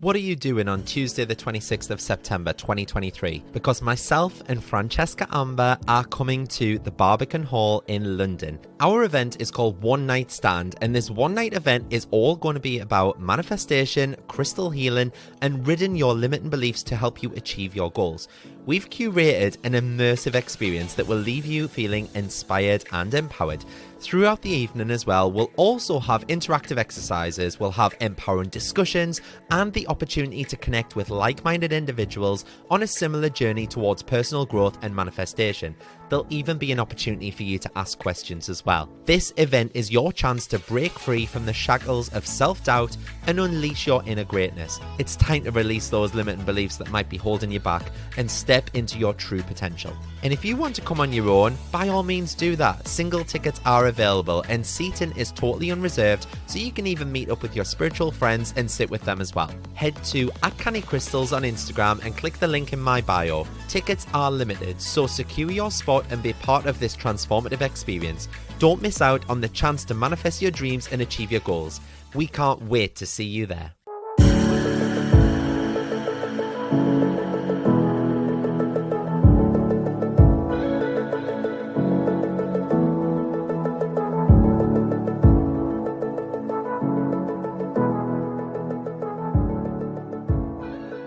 What are you doing on Tuesday the 26th of September 2023? Because myself and Francesca Amber are coming to the Barbican Hall in London. Our event is called One Night Stand, and this one night event is all going to be about manifestation, crystal healing, and ridding your limiting beliefs to help you achieve your goals. We've curated an immersive experience that will leave you feeling inspired and empowered. Throughout the evening as well, we'll also have interactive exercises, we'll have empowering discussions, and the opportunity to connect with like-minded individuals on a similar journey towards personal growth and manifestation. There'll even be an opportunity for you to ask questions as well. This event is your chance to break free from the shackles of self-doubt and unleash your inner greatness. It's time to release those limiting beliefs that might be holding you back and step into your true potential. And if you want to come on your own, by all means do that. Single tickets are available and seating is totally unreserved, so you can even meet up with your spiritual friends and sit with them as well. Head to @CannyCrystals on Instagram and click the link in my bio. Tickets are limited, so secure your spot and be part of this transformative experience. Don't miss out on the chance to manifest your dreams and achieve your goals. We can't wait to see you there.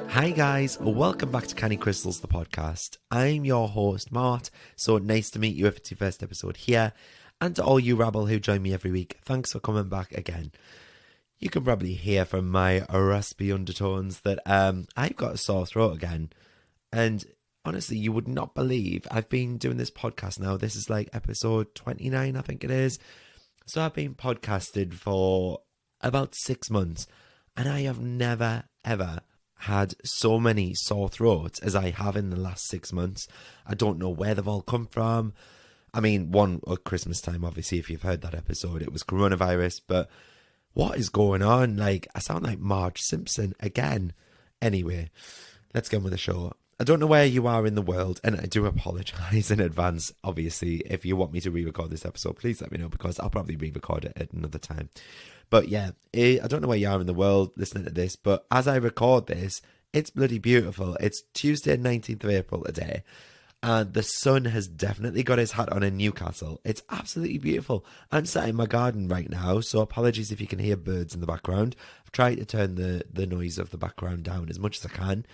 Hi guys, welcome back to Canny Crystals, the podcast. I'm your host, Mart, so nice to meet you if it's your first episode here. And to all you rabble who join me every week, thanks for coming back again. You can probably hear from my raspy undertones that I've got a sore throat again. And honestly, you would not believe I've been doing this podcast now. This is like episode 29, I think it is. So I've been podcasted for about 6 months, and I have never, ever had so many sore throats as I have in the last 6 months. I don't know where they've all come from. I mean, one at Christmas time, obviously, if you've heard that episode, it was coronavirus, but what is going on? Like, I sound like Marge Simpson again. Anyway, let's get on with the show. I don't know where you are in the world, and I do apologise in advance. Obviously, if you want me to re-record this episode, please let me know, because I'll probably re-record it at another time. But yeah, I don't know where you are in the world listening to this, but as I record this, it's bloody beautiful. It's Tuesday, 19th of April today, and the sun has definitely got his hat on in Newcastle. It's absolutely beautiful. I'm sat in my garden right now, so apologies if you can hear birds in the background. I've tried to turn the noise of the background down as much as I can.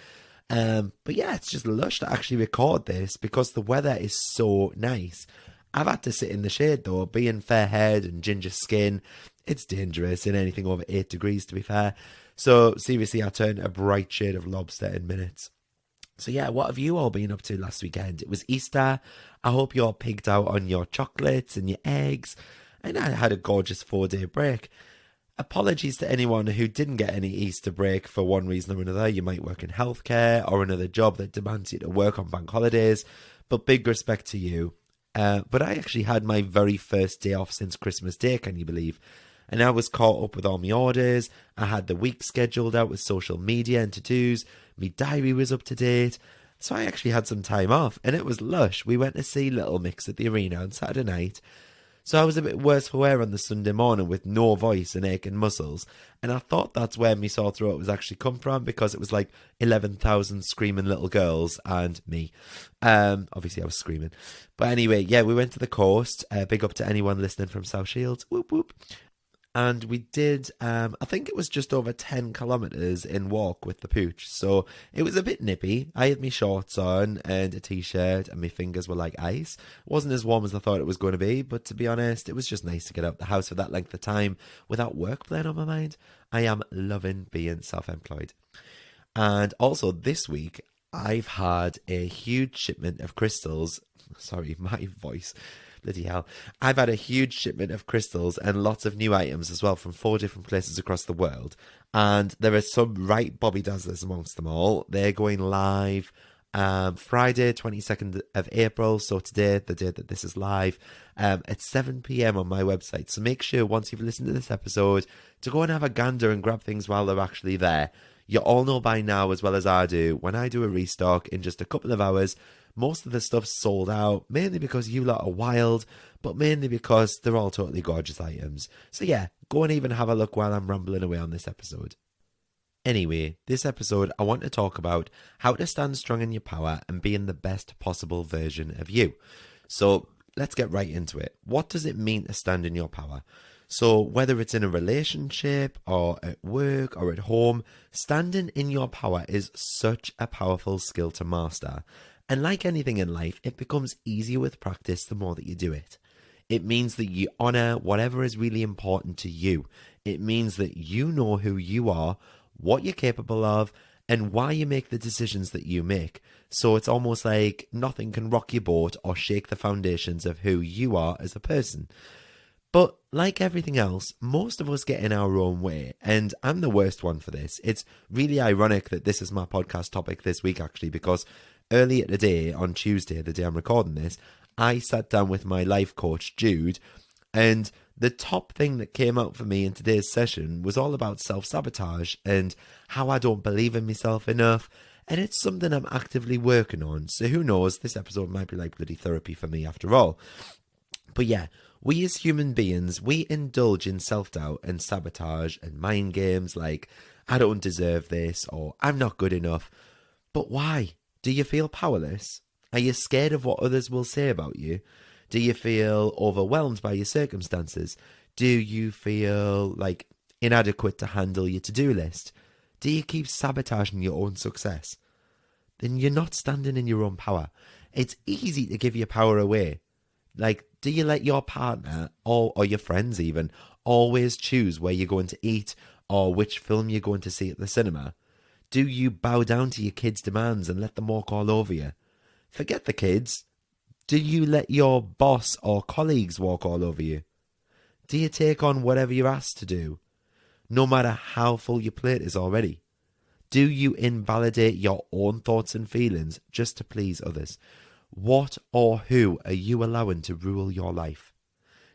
But yeah, it's just lush to actually record this because the weather is so nice. I've had to sit in the shade though, being fair-haired and ginger skin. It's dangerous in anything over 8 degrees, to be fair. So seriously, I turned a bright shade of lobster in minutes. So yeah, what have you all been up to last weekend? It was Easter. I hope you all pigged out on your chocolates and your eggs. And I had a gorgeous 4-day break. Apologies to anyone who didn't get any Easter break for one reason or another. You might work in healthcare or another job that demands you to work on bank holidays. But big respect to you. But I actually had my very first day off since Christmas Day, can you believe? And I was caught up with all my orders. I had the week scheduled out with social media and to-dos. My diary was up to date. So I actually had some time off, and it was lush. We went to see Little Mix at the arena on Saturday night. So I was a bit worse for wear on the Sunday morning with no voice and aching muscles. And I thought that's where my sore throat was actually come from, because it was like 11,000 screaming little girls and me. Obviously I was screaming. But anyway, yeah, we went to the coast. Big up to anyone listening from South Shields. Whoop, whoop. And we did, I think it was just over 10 kilometres in walk with the pooch. So it was a bit nippy. I had my shorts on and a t-shirt, and my fingers were like ice. It wasn't as warm as I thought it was going to be, but to be honest, it was just nice to get out the house for that length of time without work playing on my mind. I am loving being self-employed. And also this week, I've had a huge shipment of crystals. Sorry, my voice. Bloody hell. I've had a huge shipment of crystals and lots of new items as well from 4 different places across the world. And there are some right Bobby Dazzlers amongst them all. They're going live Friday, 22nd of April. So today, the day that this is live, at 7 p.m. on my website. So make sure once you've listened to this episode to go and have a gander and grab things while they're actually there. You all know by now, as well as I do, when I do a restock in just a couple of hours, most of the stuff's sold out, mainly because you lot are wild, but mainly because they're all totally gorgeous items. So yeah, go and even have a look while I'm rambling away on this episode. Anyway, this episode I want to talk about how to stand strong in your power and be in the best possible version of you. So let's get right into it. What does it mean to stand in your power? So whether it's in a relationship or at work or at home, standing in your power is such a powerful skill to master. And like anything in life, it becomes easier with practice the more that you do it. It means that you honor whatever is really important to you. It means that you know who you are, what you're capable of, and why you make the decisions that you make. So it's almost like nothing can rock your boat or shake the foundations of who you are as a person. But like everything else, most of us get in our own way, and I'm the worst one for this. It's really ironic that this is my podcast topic this week, actually, because earlier today, on Tuesday, the day I'm recording this, I sat down with my life coach, Jude, and the top thing that came out for me in today's session was all about self-sabotage and how I don't believe in myself enough. And it's something I'm actively working on. So who knows, this episode might be like bloody therapy for me after all. But yeah, we as human beings, we indulge in self-doubt and sabotage and mind games like, I don't deserve this or I'm not good enough. But why? Do you feel powerless? Are you scared of what others will say about you? Do you feel overwhelmed by your circumstances? Do you feel like inadequate to handle your to-do list? Do you keep sabotaging your own success? Then you're not standing in your own power. It's easy to give your power away. Like, do you let your partner or your friends even always choose where you're going to eat or which film you're going to see at the cinema? Do you bow down to your kids' demands and let them walk all over you? Forget the kids. Do you let your boss or colleagues walk all over you? Do you take on whatever you're asked to do, no matter how full your plate is already? Do you invalidate your own thoughts and feelings just to please others? What or who are you allowing to rule your life?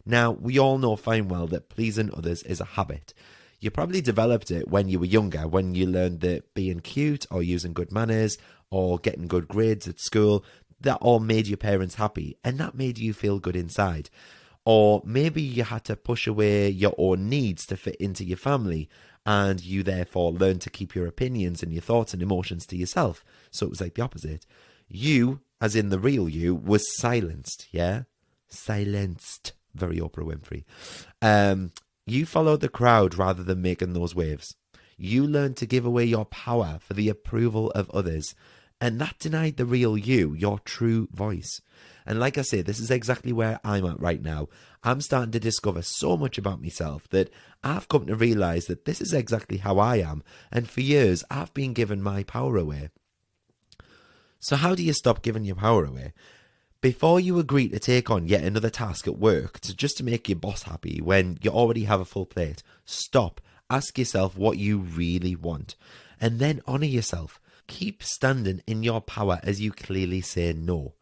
Now, we all know fine well that pleasing others is a habit. You probably developed it when you were younger, when you learned that being cute or using good manners or getting good grades at school, that all made your parents happy and that made you feel good inside. Or maybe you had to push away your own needs to fit into your family and you therefore learned to keep your opinions and your thoughts and emotions to yourself. So it was like the opposite. You, as in the real you, was silenced, yeah? Silenced. Very Oprah Winfrey. You followed the crowd rather than making those waves. You learned to give away your power for the approval of others. And that denied the real you, your true voice. And like I say, this is exactly where I'm at right now. I'm starting to discover so much about myself that I've come to realise that this is exactly how I am. And for years, I've been giving my power away. So how do you stop giving your power away? Before you agree to take on yet another task at work just to make your boss happy when you already have a full plate, stop. Ask yourself what you really want. And then honour yourself. Keep standing in your power as you clearly say no.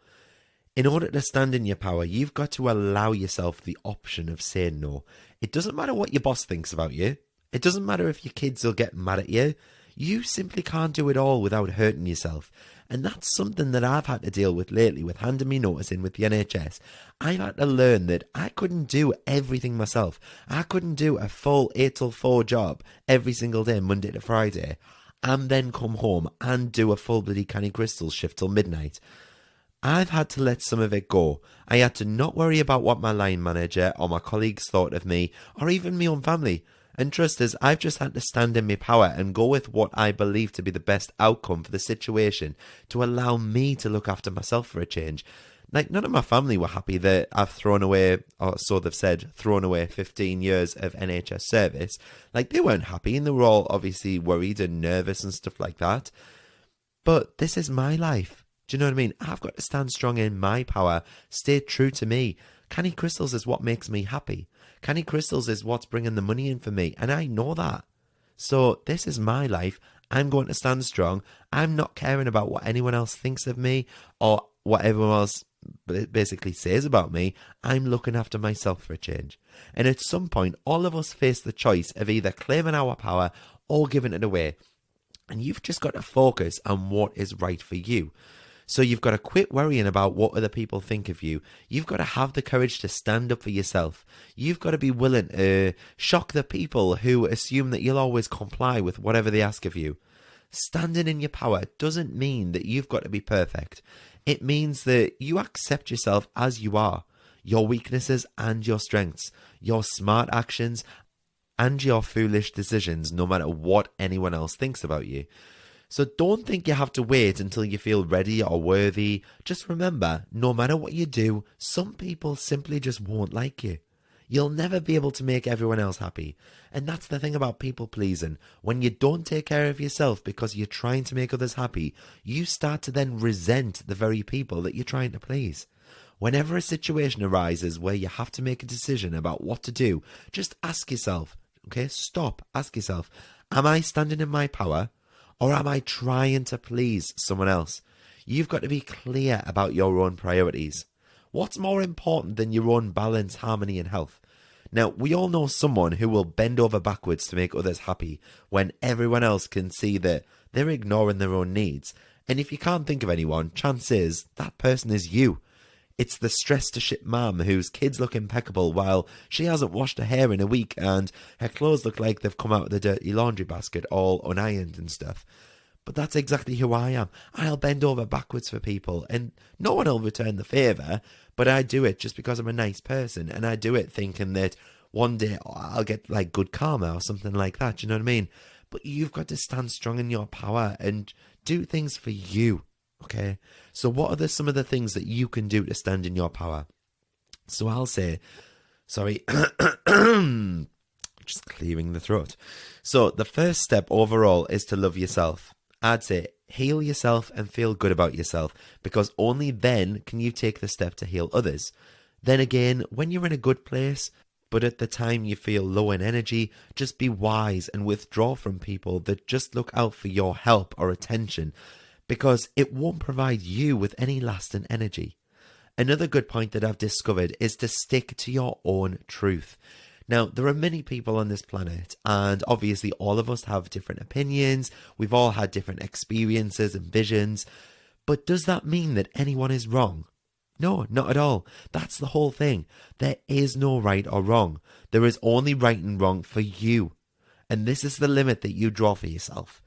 In order to stand in your power, you've got to allow yourself the option of saying no. It doesn't matter what your boss thinks about you. It doesn't matter if your kids will get mad at you. You simply can't do it all without hurting yourself. And that's something that I've had to deal with lately with handing me notice in with the NHS. I've had to learn that I couldn't do everything myself. I couldn't do a full 8 till 4 job every single day, Monday to Friday, and then come home and do a full bloody Canny Crystals shift till midnight. I've had to let some of it go. I had to not worry about what my line manager or my colleagues thought of me, or even my own family. And trust us, I've just had to stand in my power and go with what I believe to be the best outcome for the situation to allow me to look after myself for a change. Like, none of my family were happy that I've thrown away, or so they've said, thrown away 15 years of NHS service. Like, they weren't happy and they were all obviously worried and nervous and stuff like that. But this is my life. Do you know what I mean? I've got to stand strong in my power, stay true to me. Canny Crystals is what makes me happy. Canny Crystals is what's bringing the money in for me, and I know that. So this is my life. I'm going to stand strong. I'm not caring about what anyone else thinks of me or what everyone else basically says about me. I'm looking after myself for a change. And at some point, all of us face the choice of either claiming our power or giving it away. And you've just got to focus on what is right for you. So you've got to quit worrying about what other people think of you. You've got to have the courage to stand up for yourself. You've got to be willing to shock the people who assume that you'll always comply with whatever they ask of you. Standing in your power doesn't mean that you've got to be perfect. It means that you accept yourself as you are, your weaknesses and your strengths, your smart actions and your foolish decisions, no matter what anyone else thinks about you. So don't think you have to wait until you feel ready or worthy. Just remember, no matter what you do, some people simply just won't like you. You'll never be able to make everyone else happy. And that's the thing about people pleasing. When you don't take care of yourself because you're trying to make others happy, you start to then resent the very people that you're trying to please. Whenever a situation arises where you have to make a decision about what to do, just ask yourself, okay, stop, ask yourself, am I standing in my power? Or am I trying to please someone else? You've got to be clear about your own priorities. What's more important than your own balance, harmony and health? Now, we all know someone who will bend over backwards to make others happy when everyone else can see that they're ignoring their own needs. And if you can't think of anyone, chance is that person is you. It's the stressed to shit mum whose kids look impeccable while she hasn't washed her hair in a week and her clothes look like they've come out of the dirty laundry basket all unironed and stuff. But that's exactly who I am. I'll bend over backwards for people and no one will return the favour, but I do it just because I'm a nice person, and I do it thinking that one day I'll get like good karma or something like that, you know what I mean? But you've got to stand strong in your power and do things for you. Okay, so what are some of the things that you can do to stand in your power? So I'll say, just clearing the throat. So the first step overall is to love yourself. I'd say heal yourself and feel good about yourself, because only then can you take the step to heal others. Then again, when you're in a good place, but at the time you feel low in energy, just be wise and withdraw from people that just look out for your help or attention, because it won't provide you with any lasting energy. Another good point that I've discovered is to stick to your own truth. Now, there are many people on this planet, and obviously all of us have different opinions. We've all had different experiences and visions. But does that mean that anyone is wrong? No, not at all. That's the whole thing. There is no right or wrong. There is only right and wrong for you. And this is the limit that you draw for yourself.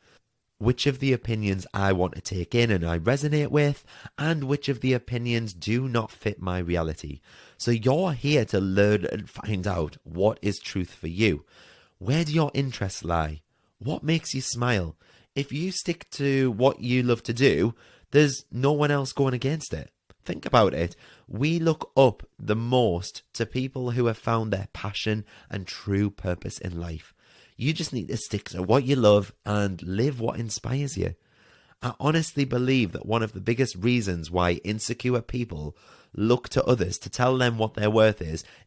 Which of the opinions I want to take in and I resonate with, and which of the opinions do not fit my reality. So you're here to learn and find out what is truth for you. Where do your interests lie? What makes you smile? If you stick to what you love to do, there's no one else going against it. Think about it. We look up the most to people who have found their passion and true purpose in life. You just need to stick to what you love and live what inspires you. I honestly believe that one of the biggest reasons why insecure people look to others to tell them what their worth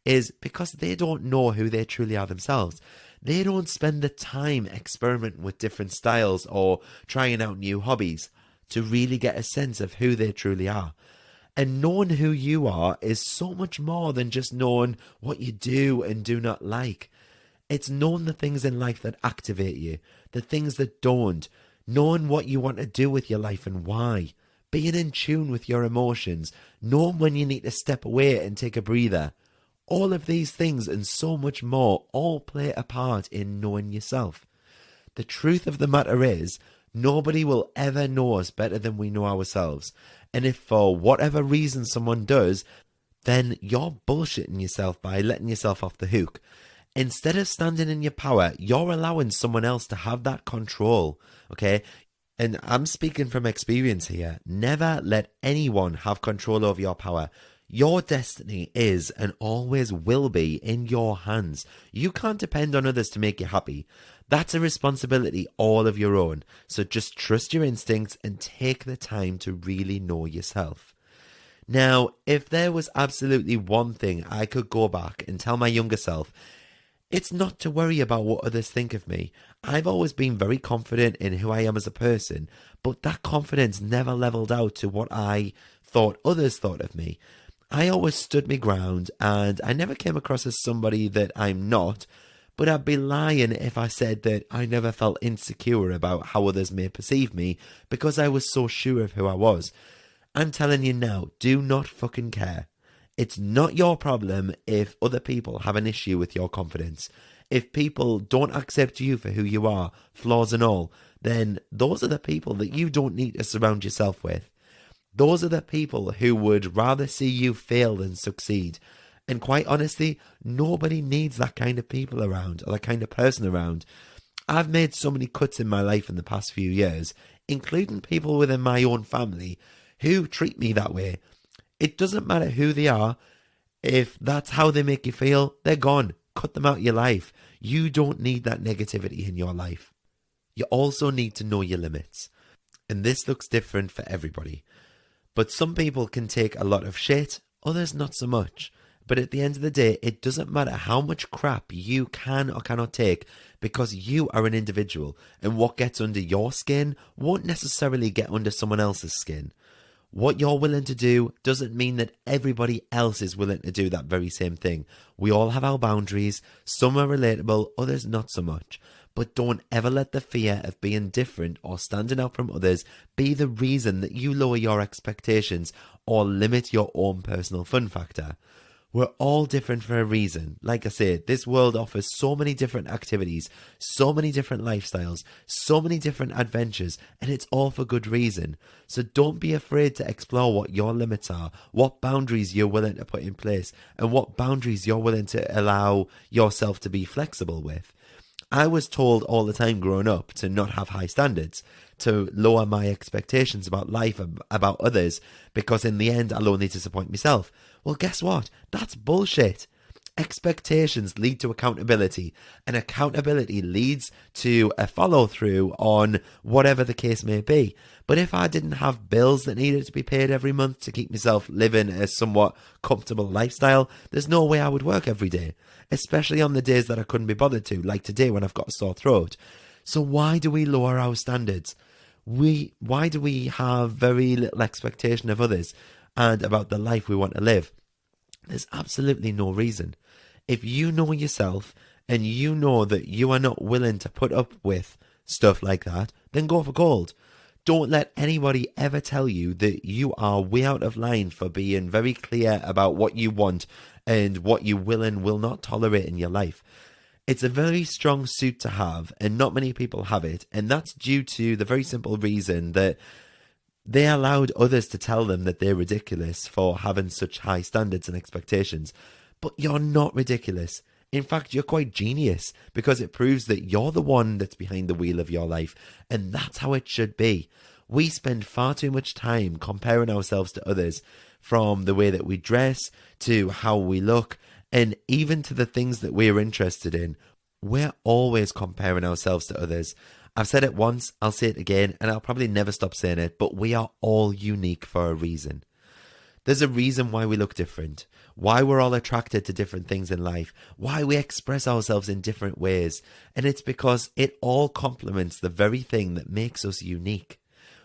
is because they don't know who they truly are themselves. They don't spend the time experimenting with different styles or trying out new hobbies to really get a sense of who they truly are. And knowing who you are is so much more than just knowing what you do and do not like. It's knowing the things in life that activate you, the things that don't, knowing what you want to do with your life and why, being in tune with your emotions, knowing when you need to step away and take a breather. All of these things and so much more all play a part in knowing yourself. The truth of the matter is, nobody will ever know us better than we know ourselves. And if for whatever reason someone does, then you're bullshitting yourself by letting yourself off the hook. Instead of standing in your power, you're allowing someone else to have that control, okay? And I'm speaking from experience here. Never let anyone have control over your power. Your destiny is and always will be in your hands. You can't depend on others to make you happy. That's a responsibility all of your own. So just trust your instincts and take the time to really know yourself. Now, if there was absolutely one thing I could go back and tell my younger self, it's not to worry about what others think of me. I've always been very confident in who I am as a person, but that confidence never leveled out to what I thought others thought of me. I always stood my ground, and I never came across as somebody that I'm not, but I'd be lying if I said that I never felt insecure about how others may perceive me because I was so sure of who I was. I'm telling you now, do not fucking care. It's not your problem if other people have an issue with your confidence. If people don't accept you for who you are, flaws and all, then those are the people that you don't need to surround yourself with. Those are the people who would rather see you fail than succeed. And quite honestly, nobody needs that kind of people around, or that kind of person around. I've made so many cuts in my life in the past few years, including people within my own family who treat me that way. It doesn't matter who they are. If that's how they make you feel, they're gone. Cut them out of your life. You don't need that negativity in your life. You also need to know your limits. And this looks different for everybody. But some people can take a lot of shit, others not so much. But at the end of the day, it doesn't matter how much crap you can or cannot take, because you are an individual, and what gets under your skin won't necessarily get under someone else's skin. What you're willing to do doesn't mean that everybody else is willing to do that very same thing. We all have our boundaries. Some are relatable, others not so much. But don't ever let the fear of being different or standing out from others be the reason that you lower your expectations or limit your own personal fun factor. We're all different for a reason. Like I said, this world offers so many different activities, so many different lifestyles, so many different adventures, and it's all for good reason. So don't be afraid to explore what your limits are, what boundaries you're willing to put in place, and what boundaries you're willing to allow yourself to be flexible with. I was told all the time growing up to not have high standards, to lower my expectations about life, about others, because in the end I'll only disappoint myself. Well, guess what? That's bullshit. Expectations lead to accountability, and accountability leads to a follow-through on whatever the case may be. But if I didn't have bills that needed to be paid every month to keep myself living a somewhat comfortable lifestyle, there's no way I would work every day, especially on the days that I couldn't be bothered to, like today when I've got a sore throat. So why do we lower our standards? Why do we have very little expectation of others and about the life we want to live? There's absolutely no reason. If you know yourself and you know that you are not willing to put up with stuff like that, then go for gold. Don't let anybody ever tell you that you are way out of line for being very clear about what you want and what you will and will not tolerate in your life. It's a very strong suit to have, and not many people have it, and that's due to the very simple reason that they allowed others to tell them that they're ridiculous for having such high standards and expectations. But you're not ridiculous. In fact, you're quite genius, because it proves that you're the one that's behind the wheel of your life, and that's how it should be. We spend far too much time comparing ourselves to others, from the way that we dress to how we look, and even to the things that we're interested in. We're always comparing ourselves to others. I've said it once, I'll say it again, and I'll probably never stop saying it, but we are all unique for a reason. There's a reason why we look different, why we're all attracted to different things in life, why we express ourselves in different ways, and it's because it all complements the very thing that makes us unique.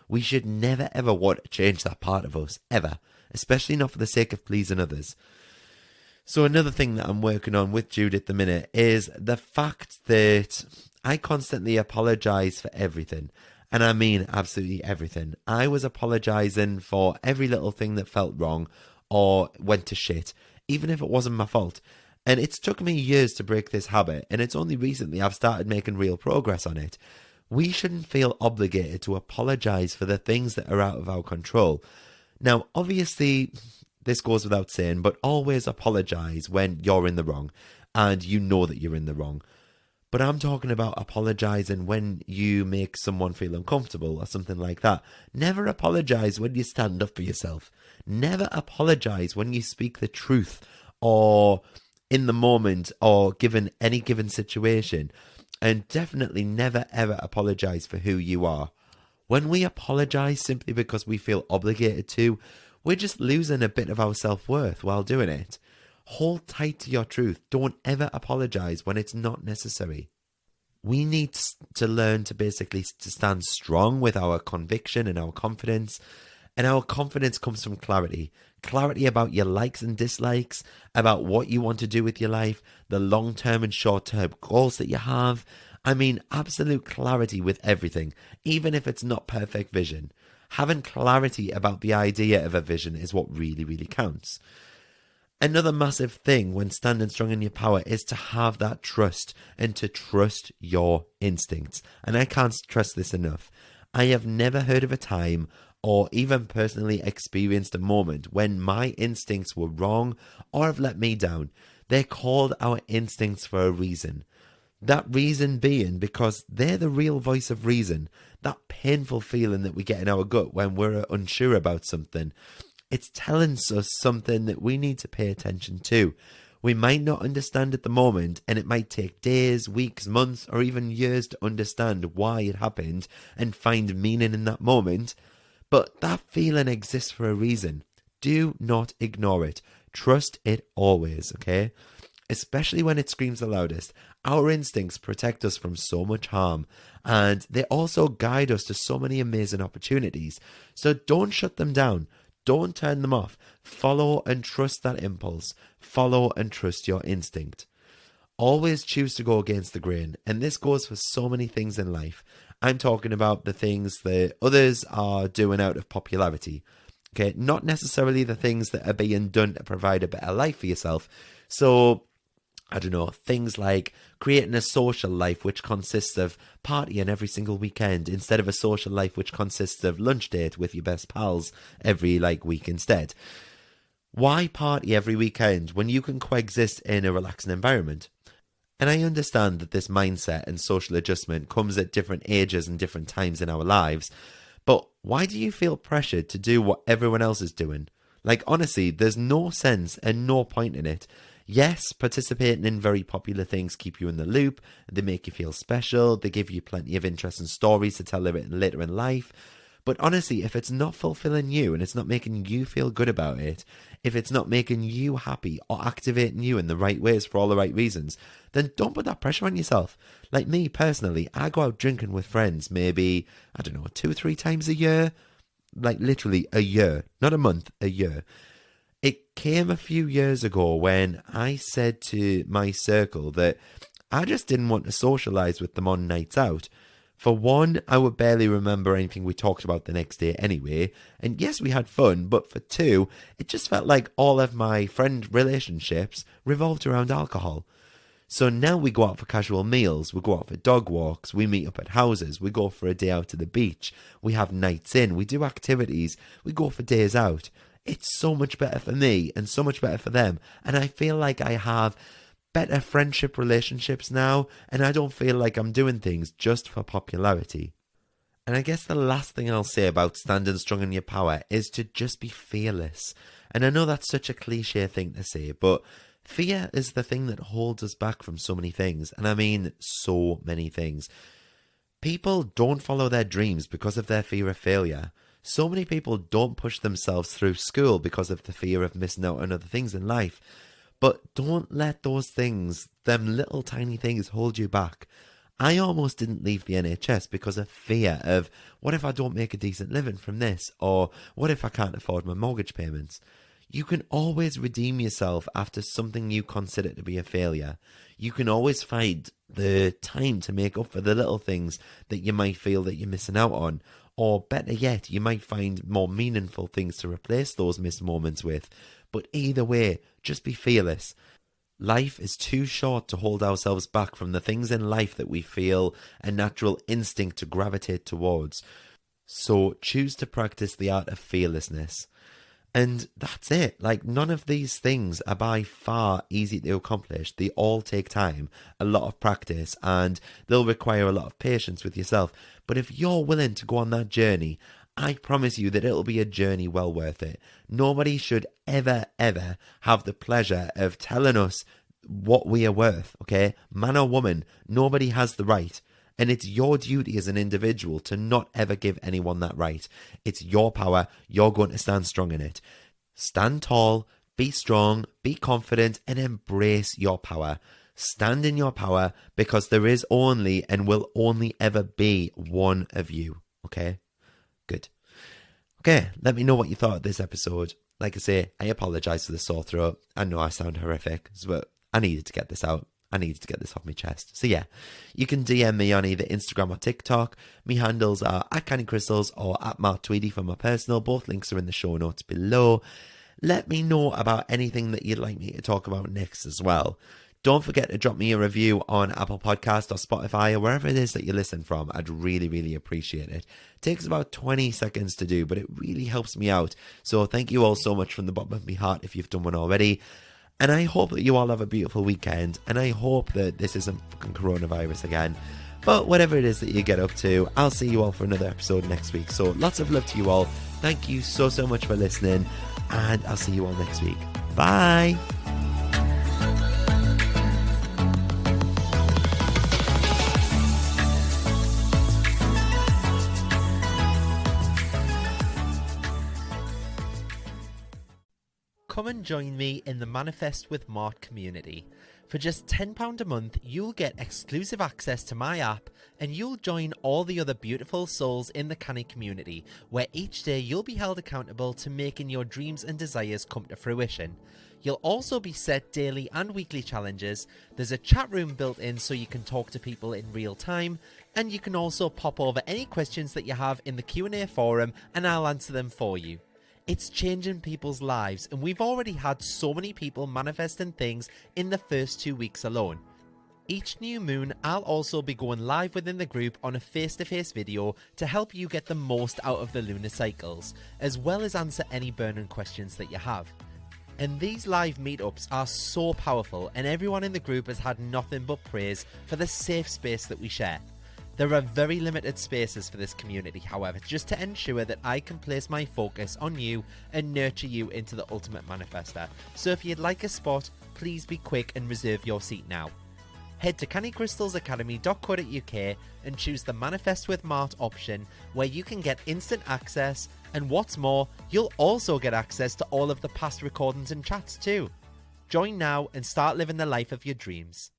We should never ever want to change that part of us, ever, especially not for the sake of pleasing others. So another thing that I'm working on with Jude at the minute is the fact that I constantly apologise for everything. And I mean absolutely everything. I was apologising for every little thing that felt wrong or went to shit, even if it wasn't my fault. And it's took me years to break this habit, and it's only recently I've started making real progress on it. We shouldn't feel obligated to apologise for the things that are out of our control. Now, obviously, this goes without saying, but always apologise when you're in the wrong and you know that you're in the wrong. But I'm talking about apologising when you make someone feel uncomfortable or something like that. Never apologise when you stand up for yourself. Never apologise when you speak the truth or in the moment or given any given situation. And definitely never ever apologise for who you are. When we apologise simply because we feel obligated to, we're just losing a bit of our self-worth while doing it. Hold tight to your truth. Don't ever apologise when it's not necessary. We need to learn to basically to stand strong with our conviction and our confidence. And our confidence comes from clarity. Clarity about your likes and dislikes, about what you want to do with your life, the long-term and short-term goals that you have, I mean absolute clarity with everything, even if it's not perfect vision. Having clarity about the idea of a vision is what really, really counts. Another massive thing when standing strong in your power is to have that trust and to trust your instincts. And I can't stress this enough. I have never heard of a time or even personally experienced a moment when my instincts were wrong or have let me down. They're called our instincts for a reason. That reason being because they're the real voice of reason. That painful feeling that we get in our gut when we're unsure about something. It's telling us something that we need to pay attention to. We might not understand at the moment, and it might take days, weeks, months, or even years to understand why it happened and find meaning in that moment. But that feeling exists for a reason. Do not ignore it. Trust it always, okay? Especially when it screams the loudest. Our instincts protect us from so much harm, and they also guide us to so many amazing opportunities. So don't shut them down. Don't turn them off. Follow and trust that impulse. Follow and trust your instinct. Always choose to go against the grain, and this goes for so many things in life. I'm talking about the things that others are doing out of popularity. Okay, not necessarily the things that are being done to provide a better life for yourself. So, I don't know, things like creating a social life which consists of partying every single weekend instead of a social life which consists of lunch date with your best pals every week instead. Why party every weekend when you can coexist in a relaxing environment? And I understand that this mindset and social adjustment comes at different ages and different times in our lives, but why do you feel pressured to do what everyone else is doing? Honestly, there's no sense and no point in it. Yes, participating in very popular things keep you in the loop, they make you feel special, they give you plenty of interesting stories to tell later in life. But honestly, if it's not fulfilling you and it's not making you feel good about it, if it's not making you happy or activating you in the right ways for all the right reasons, then don't put that pressure on yourself. Like me personally, I go out drinking with friends maybe, 2-3 times a year. Literally a year, not a month, a year. It came a few years ago when I said to my circle that I just didn't want to socialise with them on nights out. For one, I would barely remember anything we talked about the next day anyway, and yes, we had fun, but for two, it just felt like all of my friend relationships revolved around alcohol. So now we go out for casual meals, we go out for dog walks, we meet up at houses, we go for a day out to the beach, we have nights in, we do activities, we go for days out. It's so much better for me and so much better for them, and I feel like I have better friendship relationships now, and I don't feel like I'm doing things just for popularity. And I guess the last thing I'll say about standing strong in your power is to just be fearless. And I know that's such a cliche thing to say, but fear is the thing that holds us back from so many things, and I mean so many things. People don't follow their dreams because of their fear of failure. So many people don't push themselves through school because of the fear of missing out on other things in life. But don't let those things, them little tiny things, hold you back. I almost didn't leave the NHS because of fear of, what if I don't make a decent living from this? Or what if I can't afford my mortgage payments? You can always redeem yourself after something you consider to be a failure. You can always find the time to make up for the little things that you might feel that you're missing out on. Or better yet, you might find more meaningful things to replace those missed moments with. But either way, just be fearless. Life is too short to hold ourselves back from the things in life that we feel a natural instinct to gravitate towards. So choose to practice the art of fearlessness. And that's it. None of these things are by far easy to accomplish. They all take time, a lot of practice, and they'll require a lot of patience with yourself. But if you're willing to go on that journey, I promise you that it'll be a journey well worth it. Nobody should ever, ever have the pleasure of telling us what we are worth, okay? Man or woman, nobody has the right. And it's your duty as an individual to not ever give anyone that right. It's your power. You're going to stand strong in it. Stand tall, be strong, be confident, and embrace your power. Stand in your power because there is only and will only ever be one of you, okay? Good. Okay, let me know what you thought of this episode. Like I say, I apologise for the sore throat. I know I sound horrific, but I needed to get this out. I needed to get this off my chest. So yeah, you can DM me on either Instagram or TikTok. My handles are at Canny Crystals or at Mark Tweedy for my personal. Both links are in the show notes below. Let me know about anything that you'd like me to talk about next as well. Don't forget to drop me a review on Apple Podcast or Spotify or wherever it is that you listen from. I'd really, really appreciate it. It takes about 20 seconds to do, but it really helps me out. So thank you all so much from the bottom of my heart if you've done one already. And I hope that you all have a beautiful weekend. And I hope that this isn't fucking coronavirus again. But whatever it is that you get up to, I'll see you all for another episode next week. So lots of love to you all. Thank you so much for listening. And I'll see you all next week. Bye. Come and join me in the Manifest with Mart community. For just £10 a month, you'll get exclusive access to my app and you'll join all the other beautiful souls in the Canny community, where each day you'll be held accountable to making your dreams and desires come to fruition. You'll also be set daily and weekly challenges. There's a chat room built in so you can talk to people in real time, and you can also pop over any questions that you have in the Q&A forum and I'll answer them for you. It's changing people's lives, and we've already had so many people manifesting things in the first 2 weeks alone. Each new moon, I'll also be going live within the group on a face-to-face video to help you get the most out of the lunar cycles, as well as answer any burning questions that you have. And these live meetups are so powerful, and everyone in the group has had nothing but praise for the safe space that we share. There are very limited spaces for this community, however, just to ensure that I can place my focus on you and nurture you into the ultimate manifester. So if you'd like a spot, please be quick and reserve your seat now. Head to cannycrystalsacademy.co.uk and choose the Manifest with Mart option, where you can get instant access, and what's more, you'll also get access to all of the past recordings and chats too. Join now and start living the life of your dreams.